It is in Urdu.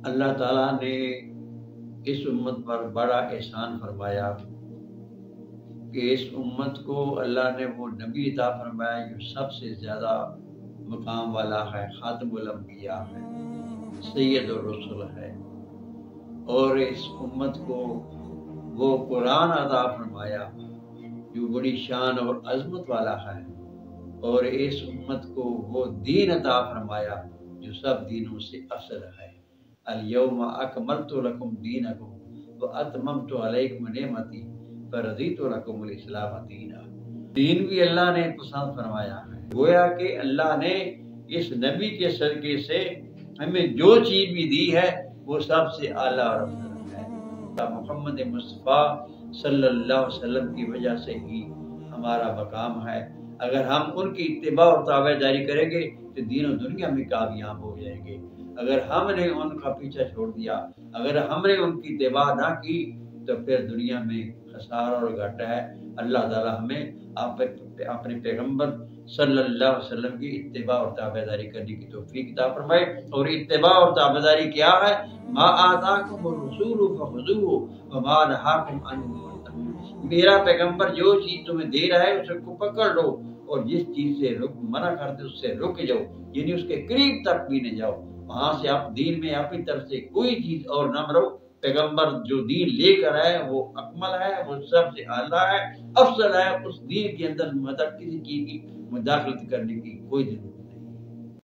اللہ تعالیٰ نے اس امت پر بڑا احسان فرمایا کہ اس امت کو اللہ نے وہ نبی عطا فرمایا جو سب سے زیادہ مقام والا ہے، خاتم الانبیاء ہے، سید الرسل ہے، اور اس امت کو وہ قرآن عطا فرمایا جو بڑی شان اور عظمت والا ہے، اور اس امت کو وہ دین عطا فرمایا جو سب دینوں سے افضل ہے۔ الیوم اکملت لکم دینکم واتممت علیکم نعمتی فرضیت لکم الاسلام دینا۔ دین بھی اللہ نے پسند فرمایا ہے، گویا کہ اللہ نے اس نبی کے صدقے سے ہمیں جو چیز بھی دی ہے وہ سب سے اعلیٰ اور افضل ہے۔ محمد مصطفیٰ صلی اللہ علیہ وسلم کی وجہ سے ہی ہمارا مقام ہے۔ اگر ہم ان کی اتباع اور تابعداری کریں گے تو دین و دنیا میں کامیاب ہو جائیں گے۔ اگر ہم نے ان کا پیچھا چھوڑ دیا، اگر ہم نے ان کی اتباع نہ کی تو پھر دنیا میں خسارہ اور گھاٹا ہے۔ اللہ تعالیٰ ہمیں اپنے پیغمبر صلی اللہ علیہ وسلم کی اتباع اور تابعداری کرنے کی توفیق عطا فرمائے۔ اور اتباع اور تابعداری کیا ہے؟ ما آتاکم الرسول فخذوہ وما نہاکم عنہ فانتہوا۔ میرا پیغمبر جو چیز تمہیں دے رہا ہے اسے کو پکڑ لو، اور جس چیز سے منع کرتے اس سے رک جاؤ، یعنی اس کے قریب تک بھی نہ جاؤ۔ وہاں سے آپ دین میں اپنی طرف سے کوئی چیز اور نہ مرو۔ پیغمبر جو دین لے کر آئے وہ اکمل ہے، وہ سب سے اعلیٰ ہے، افضل ہے۔ اس دین کے اندر مطلب کسی چیز کی مداخلت کرنے کی کوئی ضرورت نہیں۔